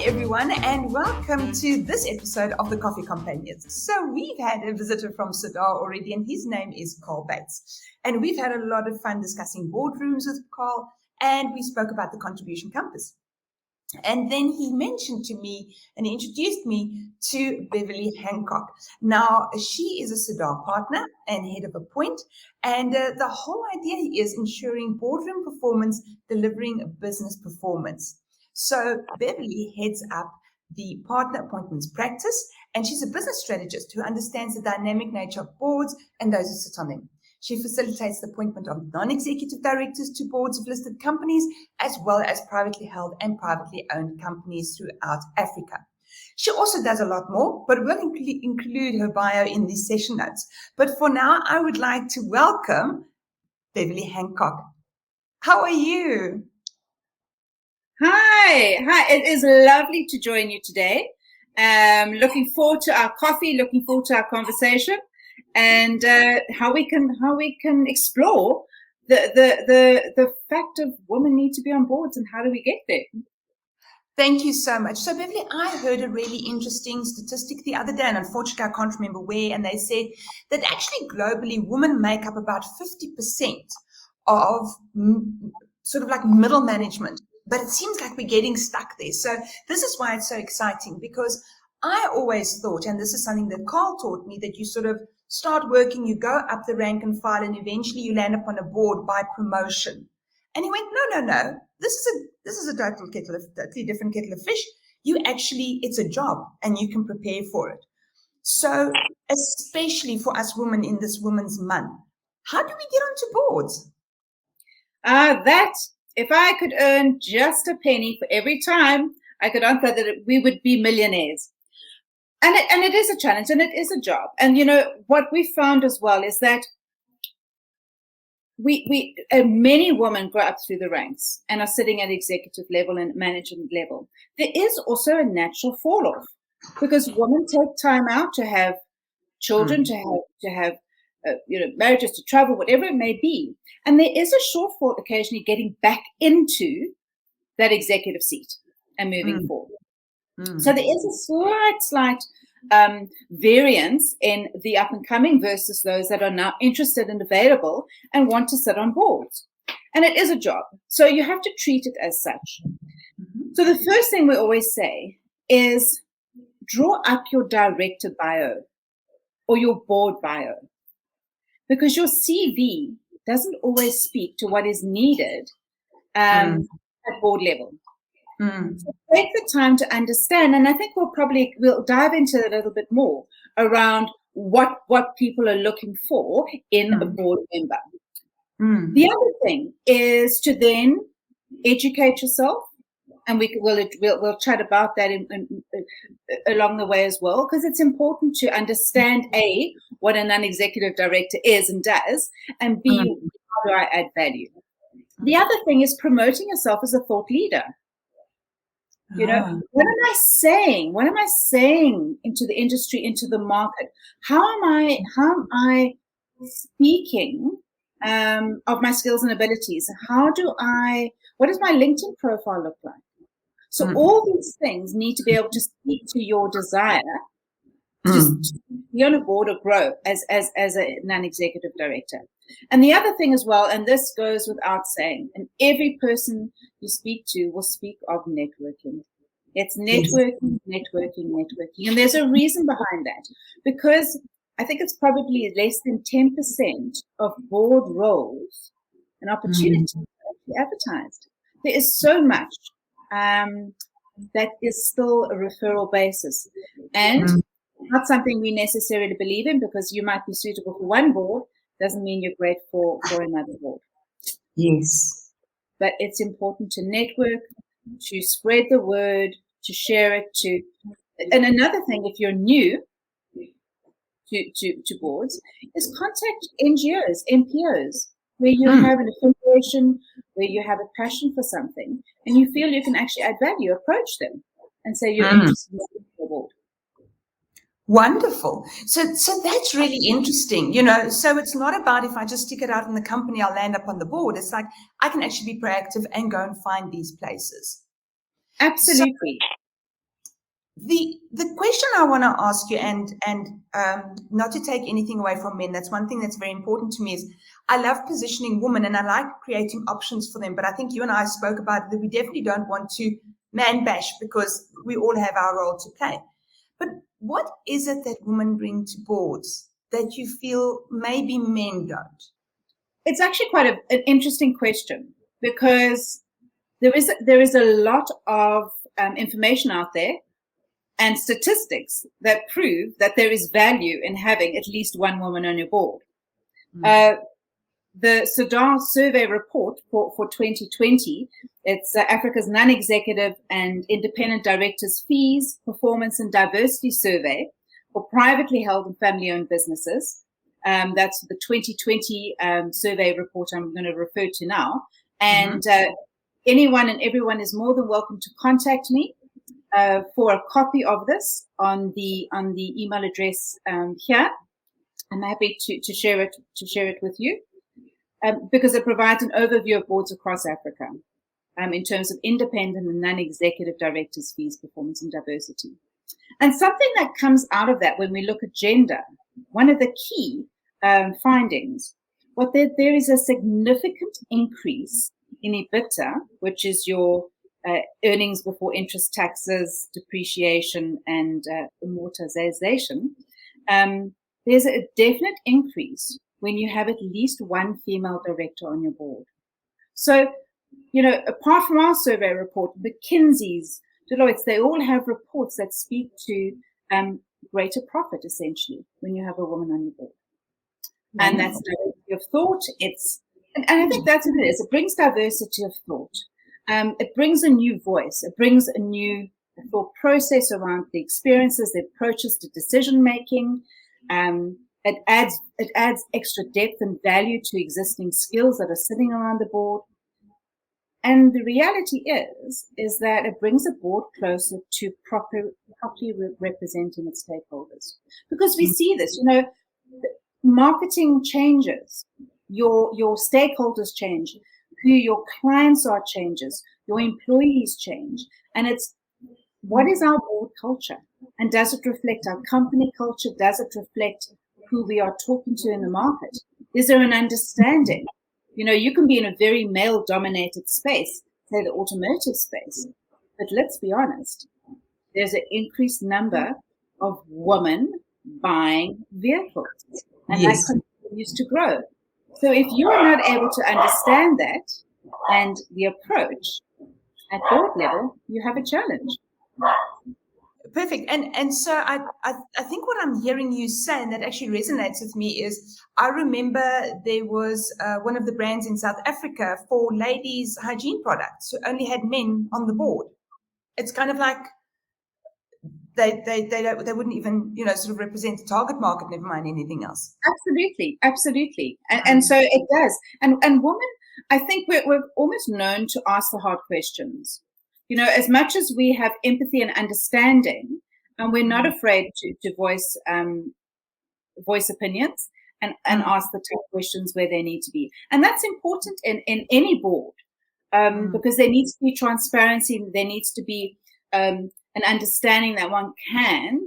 everyone, and welcome to this episode of the Coffee Companions. So we've had a visitor from Sadar already, and his name is Carl Bates. And we've had a lot of fun discussing boardrooms with Carl, and we spoke about the contribution compass. And then he mentioned to me and he introduced me to Beverley Hancock. Now, she is a Sadar partner and head of a point. And the whole idea is ensuring boardroom performance, delivering business performance. So Beverley heads up the partner appointments practice, and she's a business strategist who understands the dynamic nature of boards and those who sit on them. She facilitates the appointment of non-executive directors to boards of listed companies, as well as privately held and privately owned companies throughout Africa. She also does a lot more, but we'll include her bio in these session notes. But for now, I would like to welcome Beverley Hancock. How are you? Hi. It is lovely to join you today. Looking forward to our coffee, looking forward to our conversation, and how we can explore the fact of women need to be on boards and how do we get there. Thank you so much. So, Beverley, I heard a really interesting statistic the other day, and unfortunately I can't remember where, and they said that actually globally women make up about 50% of sort of like middle management. But it seems like we're getting stuck there. So this is why it's so exciting, because I always thought, and this is something that Carl taught me, that you sort of start working, you go up the rank and file, and eventually you land up on a board by promotion. And he went, no. This is a totally different kettle of fish. It's a job, and you can prepare for it. So especially for us women in this Women's Month, how do we get onto boards? If I could earn just a penny for every time I could answer that, we would be millionaires. And it is a challenge and it is a job. And, what we found as well is that many women grow up through the ranks and are sitting at executive level and management level. There is also a natural fall off because women take time out to have children, to have marriages, to travel, whatever it may be. And there is a shortfall occasionally getting back into that executive seat and moving forward. So there is a slight variance in the up and coming versus those that are now interested and available and want to sit on boards. And it is a job. So you have to treat it as such. So the first thing we always say is draw up your director bio or your board bio, because your CV doesn't always speak to what is needed at board level. So take the time to understand, and I think we'll dive into it a little bit more around what people are looking for in a board member. The other thing is to then educate yourself, and we'll chat about that along the way as well, because it's important to understand A, what a non-executive director is and does, and B, how do I add value. The other thing is promoting yourself as a thought leader. What am I saying? What am I saying into the industry, into the market? How am I speaking of my skills and abilities? What does my LinkedIn profile look like? So all these things need to be able to speak to your desire to be on a board or grow as a non-executive director. And the other thing as well, and this goes without saying, and every person you speak to will speak of networking. It's networking. And there's a reason behind that, because I think it's probably less than 10% of board roles and opportunities advertised. There is so much that is still a referral basis, and not something we necessarily believe in, because you might be suitable for one board doesn't mean you're great for another board. Yes. But it's important to network, to spread the word, to share it, and another thing, if you're new to boards, is contact NGOs, NPOs, where you have an affiliation, where you have a passion for something, and you feel you can actually add value. Approach them and say you're interested in the board. Wonderful. So that's really interesting, so it's not about if I just stick it out in the company, I'll land up on the board. It's like I can actually be proactive and go and find these places. Absolutely. The question I want to ask you, and not to take anything away from men, that's one thing that's very important to me, is I love positioning women and I like creating options for them. But I think you and I spoke about it, that we definitely don't want to man bash, because we all have our role to play. But what is it that women bring to boards that you feel maybe men don't? It's actually quite an interesting question, because there is a lot of information out there and statistics that prove that there is value in having at least one woman on your board. The SEDAR survey report for 2020, it's Africa's Non-Executive and Independent Directors Fees, Performance and Diversity Survey for privately held and family-owned businesses. That's the 2020 survey report I'm going to refer to now. And anyone and everyone is more than welcome to contact me for a copy of this on the email address here. I'm happy to share it with you. Because it provides an overview of boards across Africa in terms of independent and non-executive directors' fees, performance, and diversity. And something that comes out of that when we look at gender, one of the key findings, there is a significant increase in EBITDA, which is your earnings before interest, taxes, depreciation, and amortization. There's a definite increase when you have at least one female director on your board. So, apart from our survey report, McKinsey's, Deloitte's, they all have reports that speak to greater profit, essentially, when you have a woman on your board. And that's diversity of thought. And I think that's what it is. It brings diversity of thought. It brings a new voice. It brings a new thought process around the experiences, the approaches to decision-making. It adds extra depth and value to existing skills that are sitting around the board. And the reality is that it brings the board closer to properly representing its stakeholders. Because we see this, marketing changes, your stakeholders change, who your clients are changes, your employees change. And it's, what is our board culture? And does it reflect our company culture? Does it reflect who we are talking to in the market? Is there an understanding? You can be in a very male-dominated space, say the automotive space, but let's be honest, there's an increased number of women buying vehicles, and that continues to grow. So if you are not able to understand that and the approach at board level, you have a challenge. Perfect. And so I think what I'm hearing you say, and that actually resonates with me, is I remember there was one of the brands in South Africa for ladies' hygiene products who only had men on the board. It's kind of like they wouldn't even, sort of represent the target market, never mind anything else. Absolutely. And so it does. And women, I think we're almost known to ask the hard questions. As much as we have empathy and understanding, and we're not afraid to voice opinions and ask the tough questions where they need to be. And that's important in any board, because there needs to be transparency. There needs to be an understanding that one can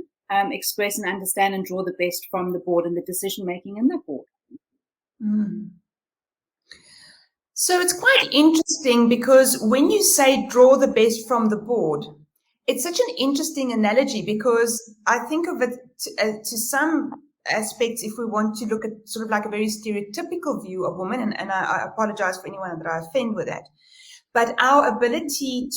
express and understand and draw the best from the board and the decision-making in the board. So it's quite interesting, because when you say draw the best from the board, it's such an interesting analogy, because I think of it to some aspects, if we want to look at sort of like a very stereotypical view of women, and I apologize for anyone that I offend with that, but our ability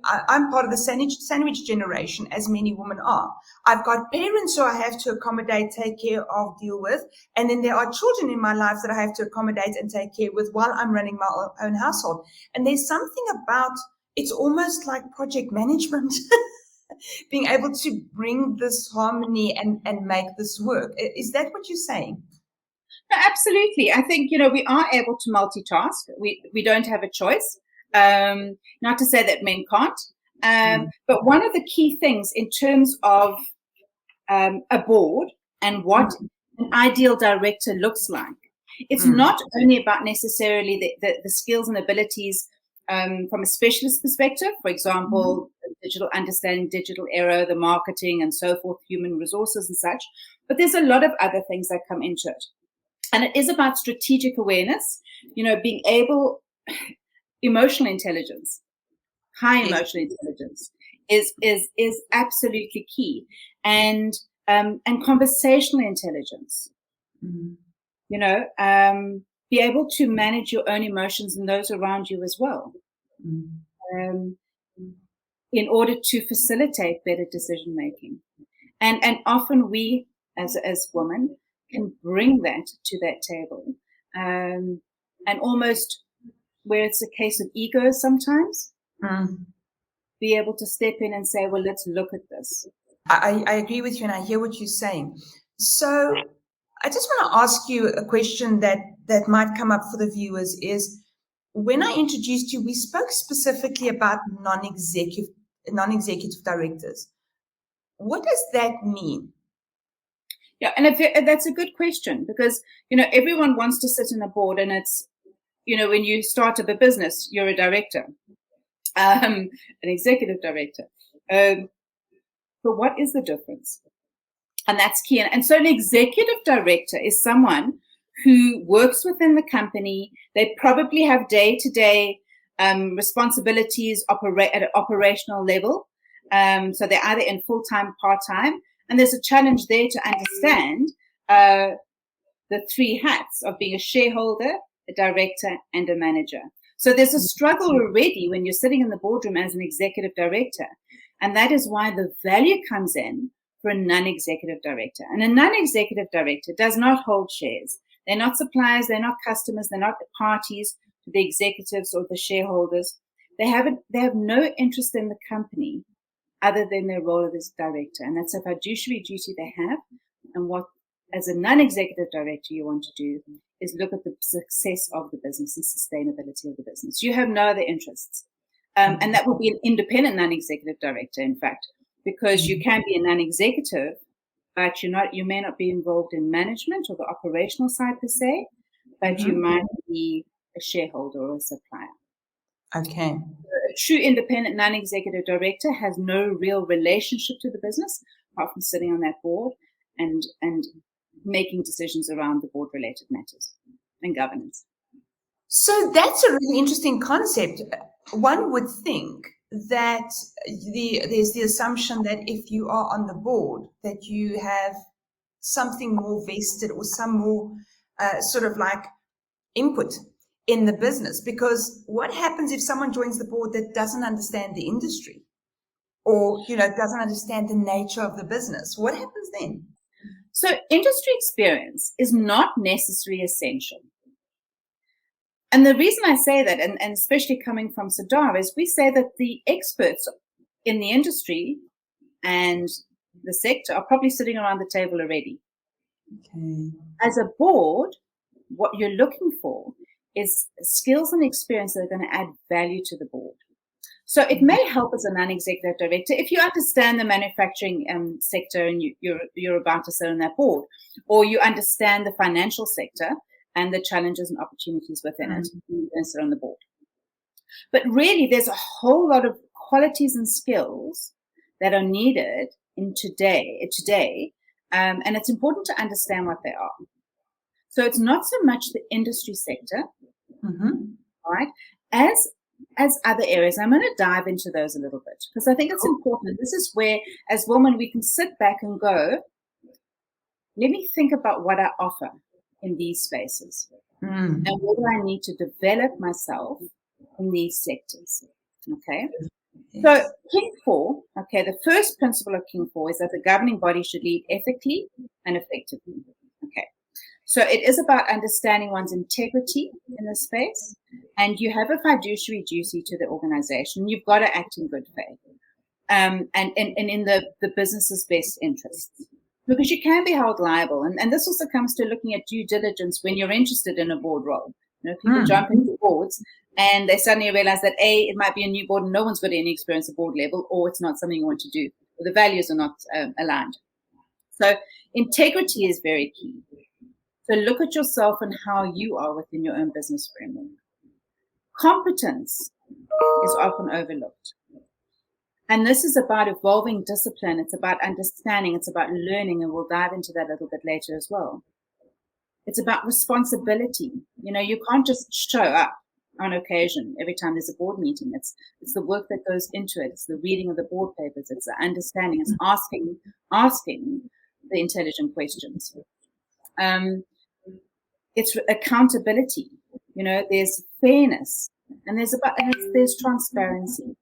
I'm part of the sandwich generation, as many women are. I've got parents who I have to accommodate, take care of, deal with. And then there are children in my life that I have to accommodate and take care with while I'm running my own household. And there's something about, it's almost like project management, being able to bring this harmony and make this work. Is that what you're saying? No, absolutely. I think, we are able to multitask. We don't have a choice. Not to say that men can't, but one of the key things in terms of a board and what an ideal director looks like, it's not only about necessarily the skills and abilities from a specialist perspective, for example, digital, understanding digital era, the marketing and so forth, human resources and such. But there's a lot of other things that come into it. And it is about strategic awareness, being able, emotional intelligence, high emotional intelligence is absolutely key. And conversational intelligence, be able to manage your own emotions and those around you as well, in order to facilitate better decision making. And often we, as women, can bring that to that table, and almost where it's a case of ego sometimes, be able to step in and say, well, let's look at this. I agree with you, and I hear what you're saying. So I just want to ask you a question that might come up for the viewers is, when I introduced you, we spoke specifically about non-executive directors. What does that mean? Yeah, and that's a good question, because, everyone wants to sit in a board, and it's, when you start up a business, you're a director, an executive director. But what is the difference? And that's key. And so an executive director is someone who works within the company. They probably have day-to-day responsibilities at an operational level. So they're either in full-time, part-time. And there's a challenge there to understand the three hats of being a shareholder, a director, and a manager. So there's a struggle already when you're sitting in the boardroom as an executive director. And that is why the value comes in for a non-executive director. And a non-executive director does not hold shares. They're not suppliers, they're not customers, they're not parties to the executives or the shareholders. They have no interest in the company other than their role as director. And that's a fiduciary duty they have. And what, as a non-executive director, you want to do is look at the success of the business and sustainability of the business. You have no other interests. And that will be an independent non-executive director, in fact, because you can be a non-executive, but you may not be involved in management or the operational side per se, but you might be a shareholder or a supplier. Okay. A true independent non-executive director has no real relationship to the business apart from sitting on that board and making decisions around the board-related matters and governance. So that's a really interesting concept. One would think that there's the assumption that if you are on the board, that you have something more vested or some more sort of like input in the business. Because what happens if someone joins the board that doesn't understand the industry or, doesn't understand the nature of the business? What happens then? So industry experience is not necessarily essential. And the reason I say that, and especially coming from Sadar, is we say that the experts in the industry and the sector are probably sitting around the table already. Okay. As a board, what you're looking for is skills and experience that are going to add value to the board. So it may help as a non-executive director if you understand the manufacturing sector and you're about to sit on that board, or you understand the financial sector and the challenges and opportunities within it, and sit on the board. But really, there's a whole lot of qualities and skills that are needed in today, and it's important to understand what they are. So it's not so much the industry sector, right, as other areas. I'm going to dive into those a little bit because I think it's important. This is where, as women, we can sit back and go, let me think about what I offer in these spaces and whether I need to develop myself in these sectors. Okay. Yes. So King 4, the first principle of King 4 is that the governing body should lead ethically and effectively. Okay. So it is about understanding one's integrity in this space, and you have a fiduciary duty to the organization. You've got to act in good faith and in the business's best interests, because you can be held liable. And this also comes to looking at due diligence when you're interested in a board role. People jump into boards and they suddenly realize that A, it might be a new board and no one's got any experience at board level, or it's not something you want to do, or the values are not aligned. So integrity is very key. So look at yourself and how you are within your own business framework. Competence is often overlooked. And this is about evolving discipline. It's about understanding. It's about learning. And we'll dive into that a little bit later as well. It's about responsibility. You can't just show up on occasion every time there's a board meeting. It's the work that goes into it. It's the reading of the board papers. It's the understanding. It's asking the intelligent questions. It's accountability. There's fairness, and there's transparency.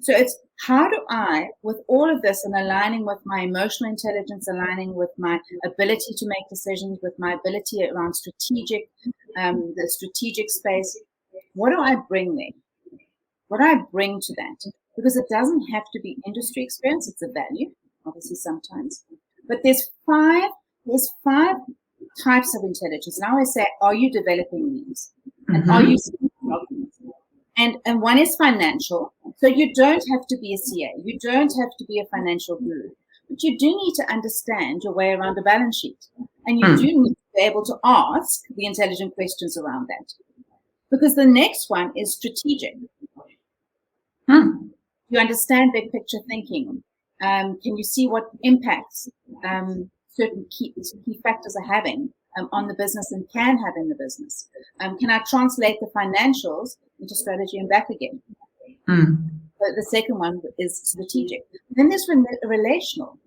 So it's how do I, with all of this and aligning with my emotional intelligence, aligning with my ability to make decisions, with my ability around the strategic space, what do I bring there? What do I bring to that? Because it doesn't have to be industry experience. It's a value, obviously sometimes. But there's five types of intelligence. And I always say, are you developing these? And are you seeking documents? And one is financial. So you don't have to be a CA. You don't have to be a financial guru. But you do need to understand your way around a balance sheet. And you do need to be able to ask the intelligent questions around that. Because the next one is strategic. You understand big picture thinking. Can you see what impacts certain key factors are having on the business and can have in the business? Can I translate the financials into strategy and back again? But the second one is strategic. Then there's relational,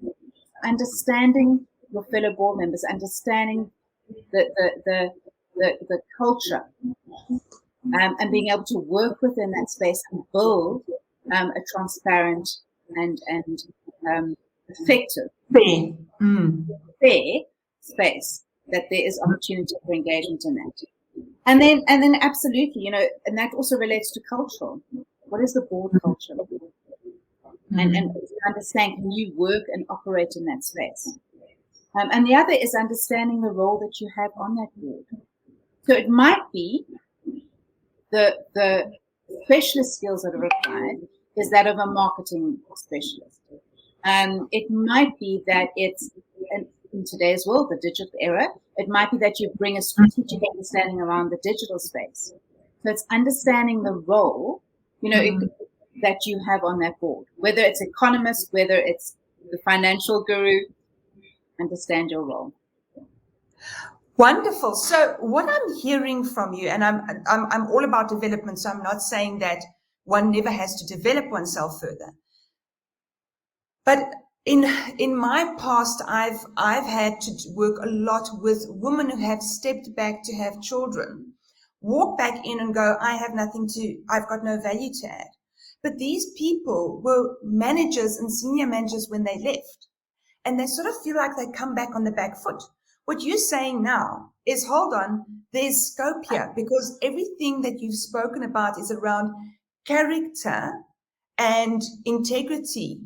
understanding your fellow board members, understanding the culture, and being able to work within that space and build a transparent and effective, fair space that there is opportunity for engagement in that. And then absolutely, and that also relates to cultural. What is the board culture? And understand, can you work and operate in that space? And the other is understanding the role that you have on that board. So it might be the specialist skills that are required is that of a marketing specialist. It might be that it's, in today's world, the digital era, it might be that you bring a strategic understanding around the digital space. So it's understanding the role, that you have on that board, whether it's economist, whether it's the financial guru, understand your role. Wonderful. So what I'm hearing from you, and I'm all about development, so I'm not saying that one never has to develop oneself further. But in my past, I've had to work a lot with women who have stepped back to have children, walk back in and go, I've got no value to add. But these people were managers and senior managers when they left, and they sort of feel like they come back on the back foot. What you're saying now is, hold on, there's scope here, because everything that you've spoken about is around character and integrity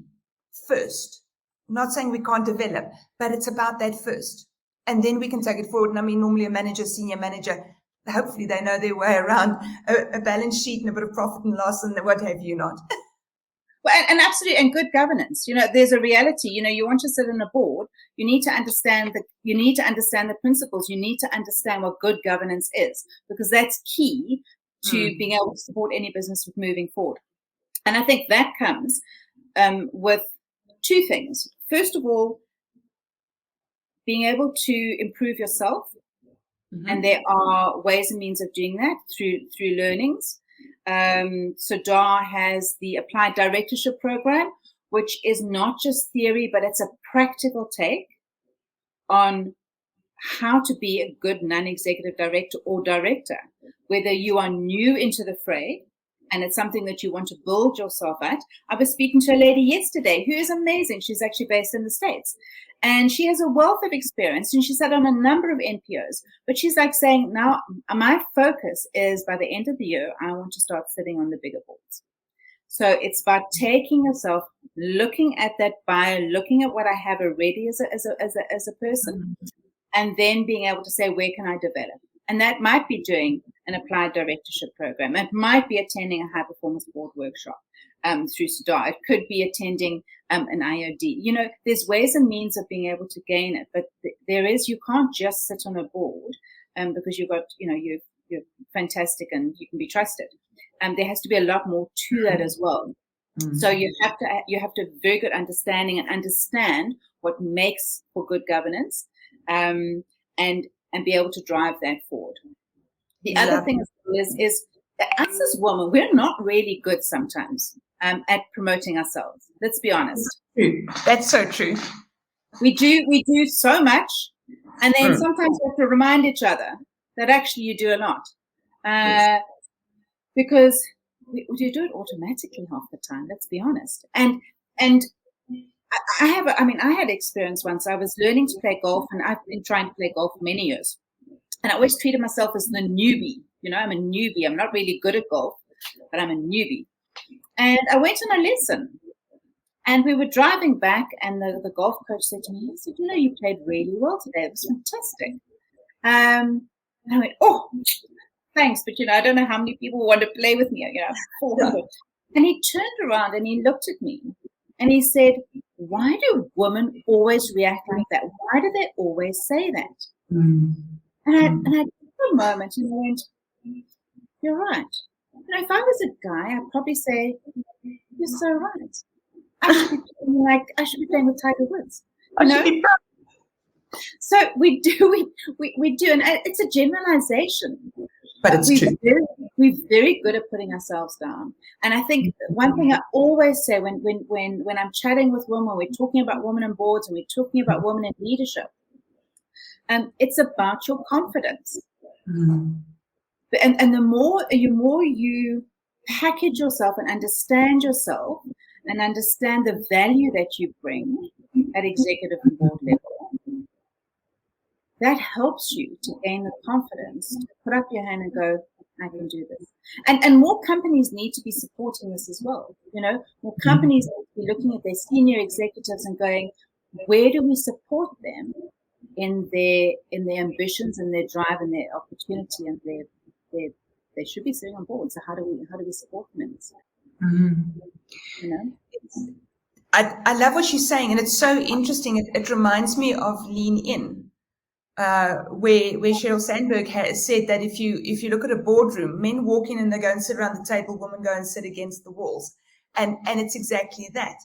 first. I'm not saying we can't develop, but it's about that first. And then we can take it forward. And I mean, normally a manager, senior manager, hopefully they know their way around a balance sheet and a bit of profit and loss and what have you not. Well, and absolutely, and good governance. There's a reality. You want to sit on a board, you need to understand the principles. You need to understand what good governance is, because that's key to being able to support any business with moving forward. And I think that comes with two things. First of all, being able to improve yourself. And there are ways and means of doing that through learnings. So DAR has the Applied Directorship Program, which is not just theory, but it's a practical take on how to be a good non-executive director or director, whether you are new into the fray and it's something that you want to build yourself at. I was speaking to a lady yesterday who is amazing. She's actually based in the States, and she has a wealth of experience, and she sat on a number of NPOs, but she's like saying, now my focus is by the end of the year, I want to start sitting on the bigger boards. So it's about taking yourself, looking at that bio, looking at what I have already as a person, and then being able to say, where can I develop? And that might be doing an applied directorship program. It might be attending a high performance board workshop through SUDAR. It could be attending an IOD. There's ways and means of being able to gain it, but you can't just sit on a board because you've got, you're fantastic and you can be trusted. There has to be a lot more to that as well. So you have to have very good understanding and understand what makes for good governance, and be able to drive that forward. The other thing is that us as women, we're not really good sometimes at promoting ourselves. Let's be honest. That's so true. We do so much, and then sometimes we have to remind each other that actually you do a lot, because we do it automatically half the time. Let's be honest. And I had experience once. I was learning to play golf, and I've been trying to play golf for many years. And I always treated myself as the newbie. I'm a newbie. I'm not really good at golf, but I'm a newbie. And I went on a lesson, and we were driving back, and the golf coach said to me, he said, you played really well today. It was fantastic. And I went, oh, thanks, but I don't know how many people want to play with me. 400. And he turned around and he looked at me and he said, why do women always react like that? Why do they always say that? And I took a moment and I went, you're right. If I was a guy, I'd probably say, you're so right. I should be playing with Tiger Woods. So we do, and it's a generalization. But it's true. We're very good at putting ourselves down. And I think one thing I always say when I'm chatting with women, we're talking about women on boards and we're talking about women in leadership, it's about your confidence. And the more you package yourself and understand yourself and understand the value that you bring at executive and board level, that helps you to gain the confidence to put up your hand and go, I can do this. And more companies need to be supporting this as well. More companies need to be looking at their senior executives and going, where do we support them in their ambitions and their drive and their opportunity, and they should be sitting on board. So how do we support them in this? I love what she's saying, and it's so interesting. It reminds me of Lean In. Where Sheryl Sandberg has said that if you look at a boardroom, men walk in and they go and sit around the table, women go and sit against the walls, and it's exactly that.